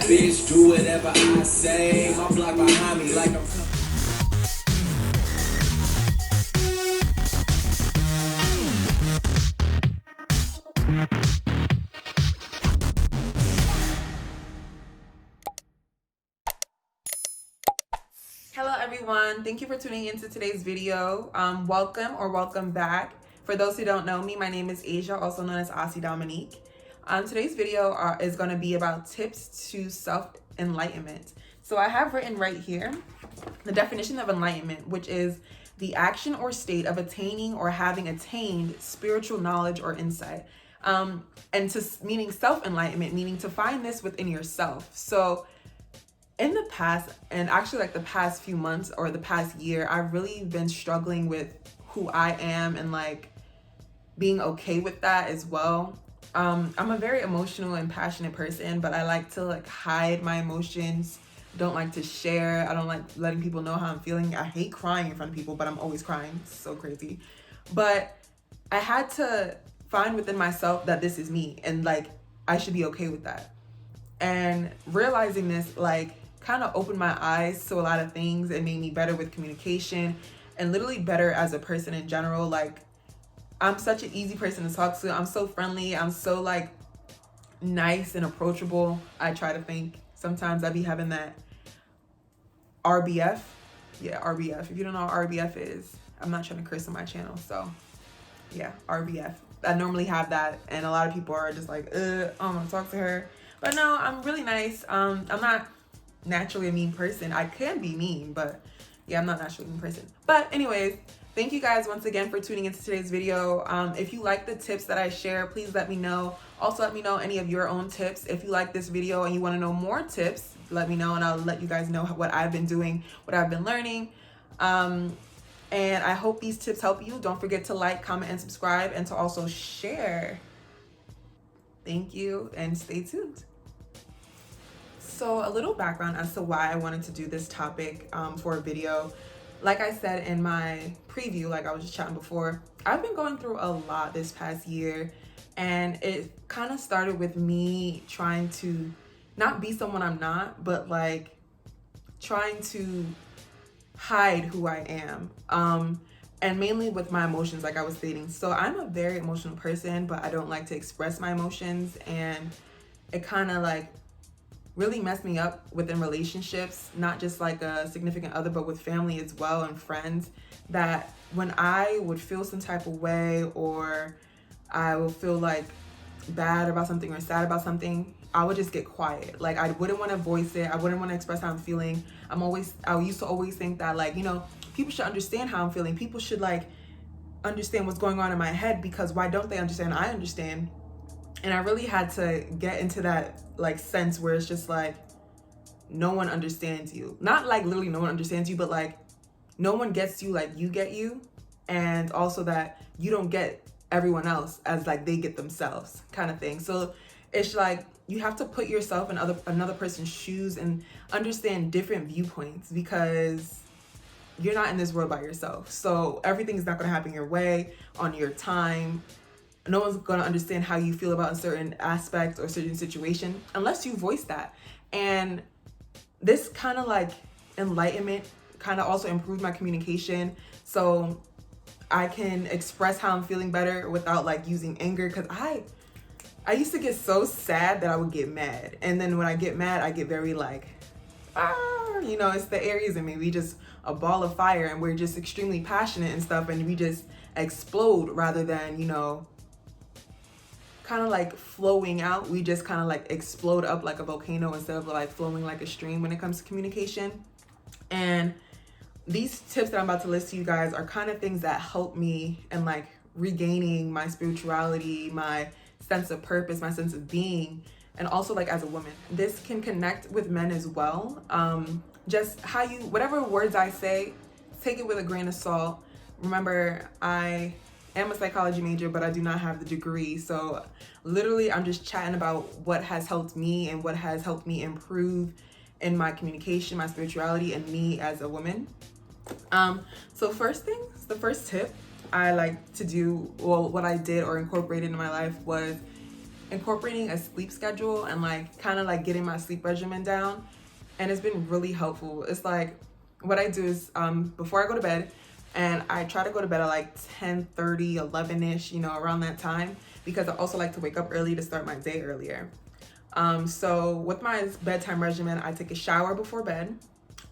bitch, do whatever I say. My block behind me like I'm. Hello everyone, thank you for tuning into today's video. Welcome back. For those who don't know me, my name is Asia, also known as Aussie Dominique. Today's video is going to be about tips to self-enlightenment. So I have written right here the definition of enlightenment, which is the action or state of attaining or having attained spiritual knowledge or insight. Meaning self-enlightenment, meaning to find this within yourself. So in the past, and actually like the past few months or the past year, I've really been struggling with who I am and like being okay with that as well. I'm a very emotional and passionate person, but I like to like hide my emotions. Don't like to share. I don't like letting people know how I'm feeling. I hate crying in front of people, but I'm always crying. It's so crazy. But I had to find within myself that this is me and like I should be okay with that. And realizing this like kind of opened my eyes to a lot of things. It made me better with communication and literally better as a person in general. Like I'm such an easy person to talk to. I'm so friendly. I'm so like nice and approachable. I try to think. Sometimes I be having that RBF. Yeah, RBF. If you don't know what RBF is, I'm not trying to curse on my channel. So yeah, RBF. I normally have that, and a lot of people are just like, I don't want to talk to her. But no, I'm really nice. I'm not naturally a mean person. I can be mean, but yeah, I'm not naturally a mean person. But anyways, thank you guys once again for tuning into today's video. If you like the tips that I share, please let me know. Also, let me know any of your own tips. If you like this video and you want to know more tips, let me know and I'll let you guys know what I've been doing, what I've been learning. And I hope these tips help you. Don't forget to like, comment, and subscribe, and to also share. Thank you, and stay tuned. So a little background as to why I wanted to do this topic for a video. Like I said in my preview, like I was just chatting before, I've been going through a lot this past year, and it kind of started with me trying to not be someone I'm not, but like trying to hide who I am. And mainly with my emotions, like I was stating. So I'm a very emotional person, but I don't like to express my emotions, and it kind of like really messed me up within relationships, not just like a significant other, but with family as well and friends, that when I would feel some type of way or I will feel like bad about something or sad about something, I would just get quiet. Like I wouldn't want to voice it. I wouldn't want to express how I'm feeling. I used to always think that like, people should understand how I'm feeling. People should like understand what's going on in my head, because why don't they understand? I understand. And I really had to get into that like sense where it's just like no one understands you. Not like literally no one understands you, but like no one gets you like you get you. And also that you don't get everyone else as like they get themselves, kind of thing. So it's like you have to put yourself in another person's shoes and understand different viewpoints, because you're not in this world by yourself. So everything is not going to happen your way on your time. No one's going to understand how you feel about a certain aspect or certain situation unless you voice that. And this kind of like enlightenment kind of also improved my communication, so I can express how I'm feeling better without like using anger. Because I used to get so sad that I would get mad, and then when I get mad I get very like it's the Aries in me. We just a ball of fire, and we're just extremely passionate and stuff, and we just explode rather than kind of like flowing out. We just kind of like explode up like a volcano instead of like flowing like a stream when it comes to communication. And these tips that I'm about to list to you guys are kind of things that help me in like regaining my spirituality, my sense of purpose, my sense of being, and also like as a woman. This can connect with men as well. Just whatever words I say, take it with a grain of salt. Remember, I am a psychology major, but I do not have the degree. So literally I'm just chatting about what has helped me and what has helped me improve in my communication, my spirituality, and me as a woman. So the first tip I like to do, well, what I did or incorporated in my life was incorporating a sleep schedule and like kind of like getting my sleep regimen down, and it's been really helpful. It's like what I do is before I go to bed, and I try to go to bed at like 10:30, 11ish, you know, around that time, because I also like to wake up early to start my day earlier. So with my bedtime regimen, I take a shower before bed.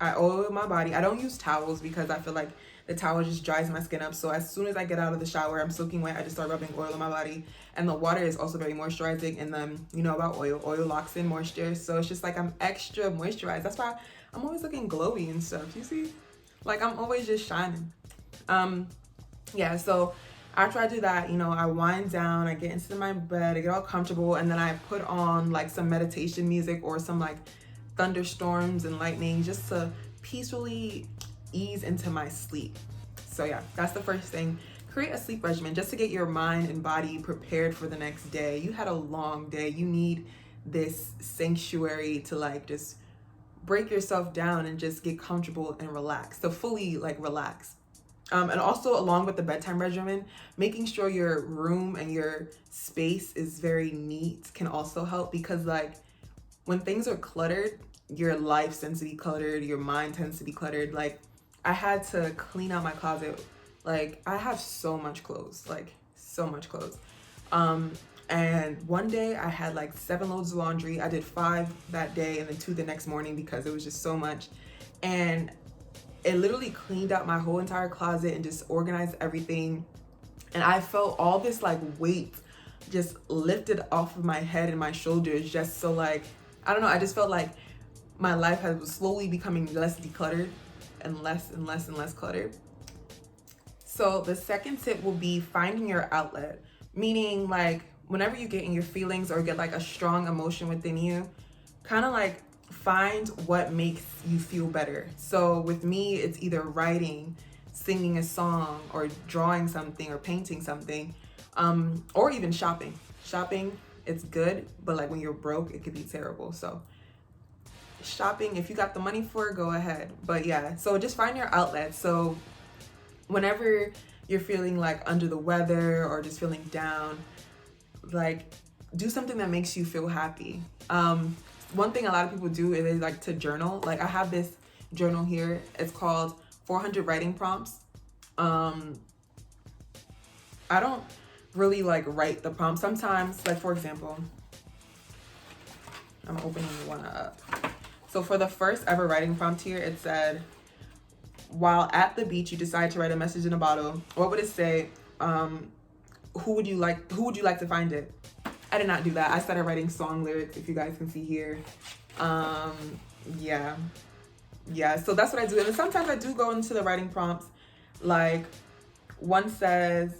I oil my body. I don't use towels because I feel like the towel just dries my skin up. So as soon as I get out of the shower, I'm soaking wet, I just start rubbing oil on my body. And the water is also very moisturizing. And then, you know about oil. Oil locks in moisture. So it's just like I'm extra moisturized. That's why I'm always looking glowy and stuff. You see? Like I'm always just shining. Yeah, so after I do that, you know, I wind down, I get into my bed, I get all comfortable, and then I put on like some meditation music or some like thunderstorms and lightning just to peacefully ease into my sleep. So yeah, that's the first thing. Create a sleep regimen just to get your mind and body prepared for the next day. You had a long day. You need this sanctuary to like just break yourself down and just get comfortable and relax, to fully like relax. And also along with the bedtime regimen, making sure your room and your space is very neat can also help, because like when things are cluttered, your life tends to be cluttered, your mind tends to be cluttered. Like I had to clean out my closet. Like I have so much clothes, like so much clothes. And one day I had like 7 loads of laundry. I did 5 that day and then 2 the next morning because it was just so much. And it literally cleaned out my whole entire closet and just organized everything. And I felt all this like weight just lifted off of my head and my shoulders, just so like, I don't know, I just felt like my life was slowly becoming less decluttered and less and less and less cluttered. So the second tip will be finding your outlet, meaning like whenever you get in your feelings or get like a strong emotion within you, kind of like find what makes you feel better. So with me, it's either writing, singing a song, or drawing something or painting something, or even shopping. Shopping, it's good, but like when you're broke, it could be terrible. So shopping, if you got the money for it, go ahead. But yeah, so just find your outlet. So whenever you're feeling like under the weather or just feeling down, like do something that makes you feel happy. One thing a lot of people do is they like to journal. Like I have this journal here. It's called 400 Writing Prompts. I don't really like write the prompts. Sometimes, like for example, I'm opening one up. So for the first ever writing prompt here, it said, while at the beach, you decide to write a message in a bottle. What would it say? Who would you like to find it? I did not do that. I started writing song lyrics, if you guys can see here. Yeah, so that's what I do. And then sometimes I do go into the writing prompts. Like one says,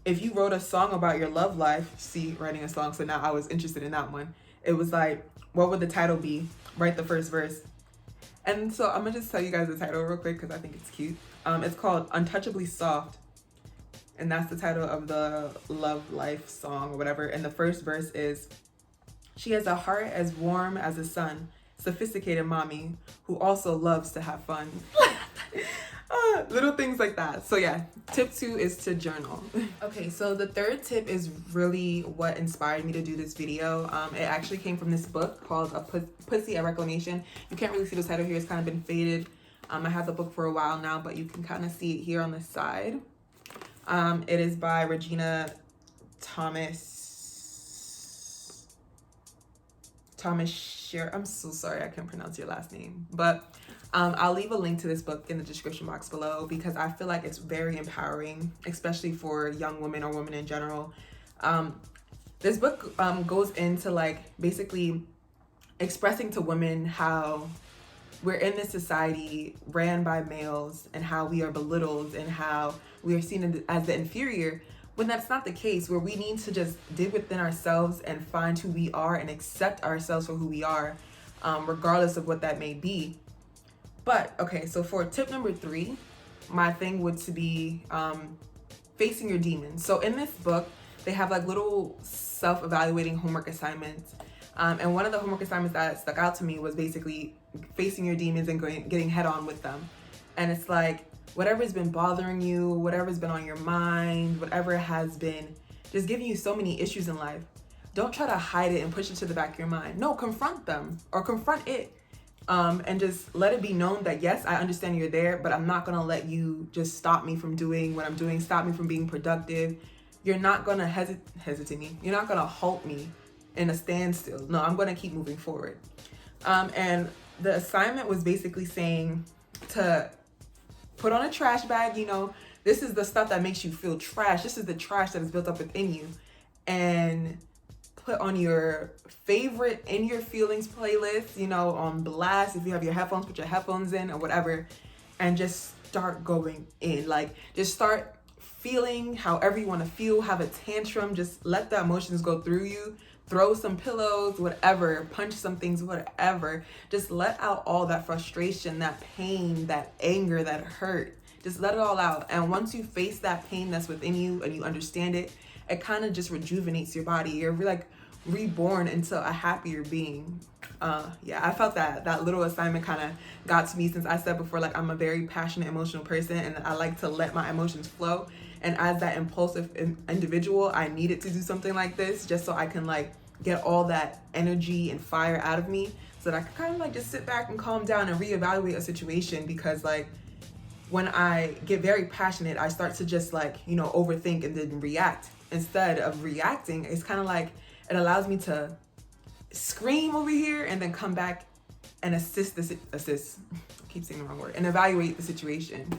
if you wrote a song about your love life, see, writing a song. So now I was interested in that one. It was like, what would the title be? Write the first verse. And so I'm gonna just tell you guys the title real quick because I think it's cute. It's called Untouchably Soft. And that's the title of the love life song or whatever. And the first verse is, she has a heart as warm as the sun, sophisticated mommy who also loves to have fun. Little things like that. So yeah, tip 2 is to journal. Okay, so the third tip is really what inspired me to do this video. It actually came from this book called Pussy at Reclamation. You can't really see the title here, it's kind of been faded. I have the book for a while now, but you can kind of see it here on the side. It is by Regina Thomashauer. I'm so sorry, I can't pronounce your last name, but I'll leave a link to this book in the description box below because I feel like it's very empowering, especially for young women or women in general. This book goes into like basically expressing to women how we're in this society ran by males and how we are belittled and how we are seen as the inferior, when that's not the case, where we need to just dig within ourselves and find who we are and accept ourselves for who we are, regardless of what that may be. But okay, so for tip number 3, my thing would to be facing your demons. So in this book, they have like little self-evaluating homework assignments. And one of the homework assignments that stuck out to me was basically facing your demons and getting head on with them. And it's like, whatever's been bothering you, whatever's been on your mind, whatever has been just giving you so many issues in life, don't try to hide it and push it to the back of your mind. No, confront them or confront it. And just let it be known that, yes, I understand you're there, but I'm not going to let you just stop me from doing what I'm doing, stop me from being productive. You're not going to hesitate me. You're not going to halt me in a standstill. No, I'm going to keep moving forward. And the assignment was basically saying to put on a trash bag. You know, this is the stuff that makes you feel trash. This is the trash that is built up within you. And put on your favorite In Your Feelings playlist, you know, on blast. If you have your headphones, put your headphones in or whatever, and just start going in. Like, just start feeling however you want to feel, have a tantrum, just let the emotions go through you. Throw some pillows, whatever, punch some things, whatever. Just let out all that frustration, that pain, that anger, that hurt. Just let it all out. And once you face that pain that's within you and you understand it, it kind of just rejuvenates your body. You're like reborn into a happier being. Yeah, I felt that little assignment kind of got to me, since I said before, like, I'm a very passionate, emotional person, and I like to let my emotions flow. And as that impulsive individual, I needed to do something like this just so I can like get all that energy and fire out of me, so that I could kind of like just sit back and calm down and reevaluate a situation. Because like, when I get very passionate, I start to just like, you know, overthink and then react. Instead of reacting, it's kind of like, it allows me to scream over here and then come back and assist, I keep saying the wrong word, and evaluate the situation.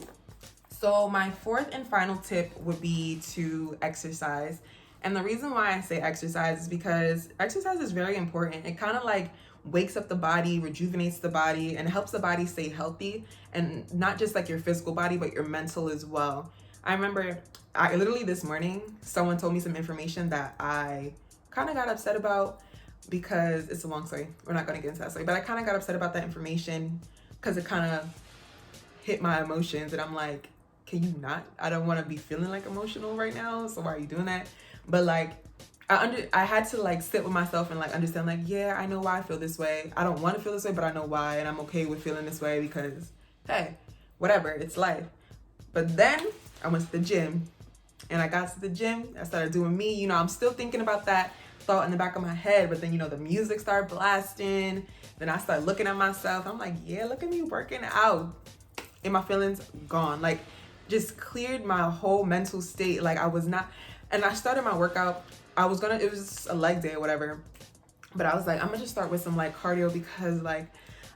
So my fourth and final tip would be to exercise. And the reason why I say exercise is because exercise is very important. It kind of like wakes up the body, rejuvenates the body, and helps the body stay healthy. And not just like your physical body, but your mental as well. I remember I literally this morning, someone told me some information that I kind of got upset about, because it's a long story. We're not going to get into that story, but I kind of got upset about that information because it kind of hit my emotions. And I'm like, can you not? I don't want to be feeling like emotional right now. So why are you doing that? But like, I had to like sit with myself and like understand, like, yeah, I know why I feel this way. I don't want to feel this way, but I know why. And I'm okay with feeling this way because, hey, whatever, it's life. But then I went to the gym, and I got to the gym. I started doing me. You know, I'm still thinking about that thought in the back of my head, but then, you know, the music started blasting. Then I started looking at myself. I'm like, yeah, look at me working out. And my feelings gone. Like, just cleared my whole mental state. Like, I was not, and I started my workout. It was a leg day or whatever. But I was like, I'm gonna just start with some like cardio, because like,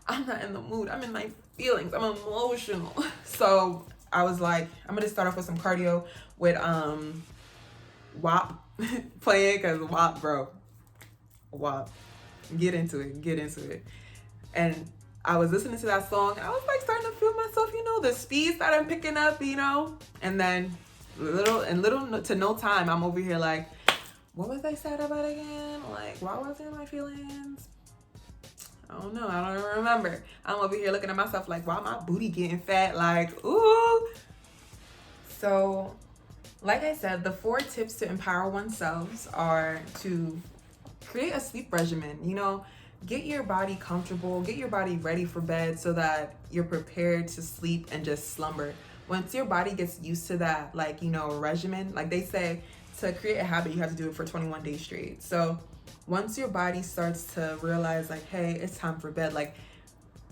I'm not in the mood. I'm in my feelings. I'm emotional. So I was like, I'm gonna start off with some cardio with WAP play it, because WAP, bro. WAP. Get into it. And I was listening to that song, and I was like starting to feel myself, you know, the speeds that I'm picking up, you know. And then little to no time, I'm over here like, what was I sad about again? Like, why was I in my feelings? I don't know. I don't even remember. I'm over here looking at myself like, why my booty getting fat? Like, ooh. So, like I said, the 4 tips to empower oneself are to create a sleep regimen. You know, get your body comfortable, get your body ready for bed so that you're prepared to sleep and just slumber. Once your body gets used to that, like, you know, regimen, like they say, to create a habit, you have to do it for 21 days straight. So once your body starts to realize like, hey, it's time for bed, like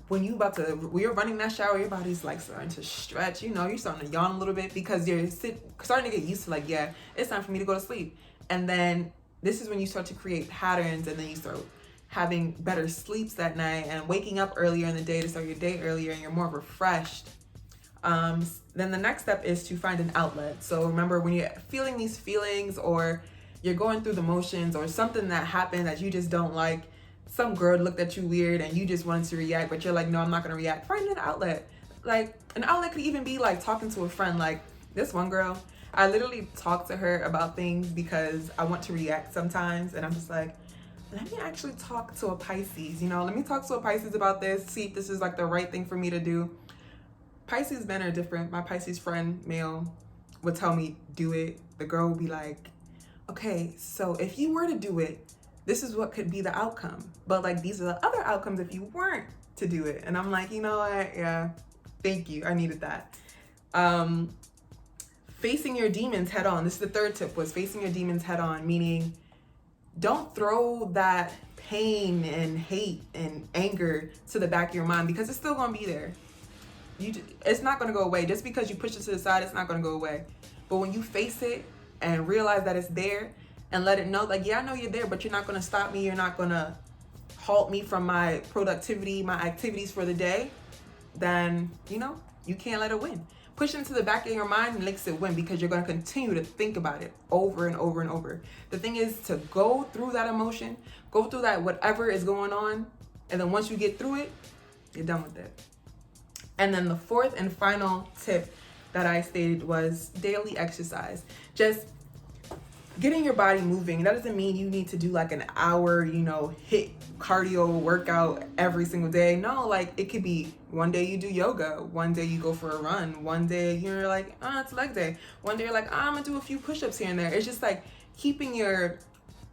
when you're running that shower, your body's like starting to stretch, you know, you're starting to yawn a little bit, because you're starting to get used to like, yeah, it's time for me to go to sleep. And then this is when you start to create patterns, and then you start having better sleeps that night and waking up earlier in the day to start your day earlier, and you're more refreshed. Then the next step is to find an outlet. So remember, when you're feeling these feelings, or you're going through the motions, or something that happened that you just don't like, some girl looked at you weird and you just wanted to react, but you're like, no, I'm not gonna react. Find an outlet. Like, an outlet could even be like talking to a friend. Like this one girl, I literally talk to her about things because I want to react sometimes, and I'm just like, let me actually talk to a Pisces, you know, let me talk to a Pisces about this, see if this is like the right thing for me to do. Pisces men are different. My Pisces friend, male, would tell me, do it. The girl would be like, okay, so if you were to do it, this is what could be the outcome. But like, these are the other outcomes if you weren't to do it. And I'm like, you know what? Yeah, thank you. I needed that. Facing your demons head on. This is the 3rd tip, was facing your demons head on, meaning don't throw that pain and hate and anger to the back of your mind, because it's still gonna be there. It's not gonna go away. Just because you push it to the side, it's not gonna go away. But when you face it and realize that it's there and let it know, like, yeah, I know you're there, but you're not gonna stop me. You're not gonna halt me from my productivity, my activities for the day, then, you know, you can't let it win. Pushing it to the back of your mind makes it win, because you're going to continue to think about it over and over and over. The thing is to go through that emotion, go through that whatever is going on, and then once you get through it, you're done with it. And then the fourth and final tip that I stated was daily exercise. Just getting your body moving. That doesn't mean you need to do like an hour, you know, hit cardio workout every single day. No, like it could be one day you do yoga, one day you go for a run, one day you're like, it's leg day, one day you're like, I'm gonna do a few push-ups here and there. It's just like keeping your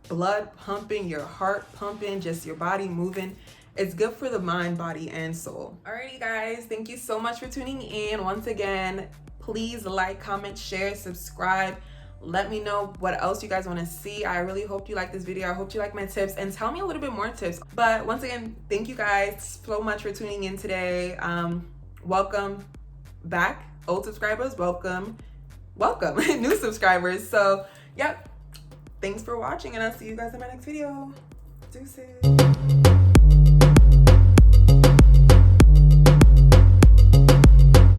blood pumping, your heart pumping, just your body moving. It's good for the mind, body, and soul. Alrighty guys, thank you so much for tuning in. Once again, please like, comment, share, subscribe. Let me know what else you guys want to see. I really hope you like this video. I hope you like my tips, and tell me a little bit more tips. But once again, thank you guys so much for tuning in today. Welcome back, old subscribers. Welcome new subscribers. So yep, thanks for watching, and I'll see you guys in my next video. Deuces.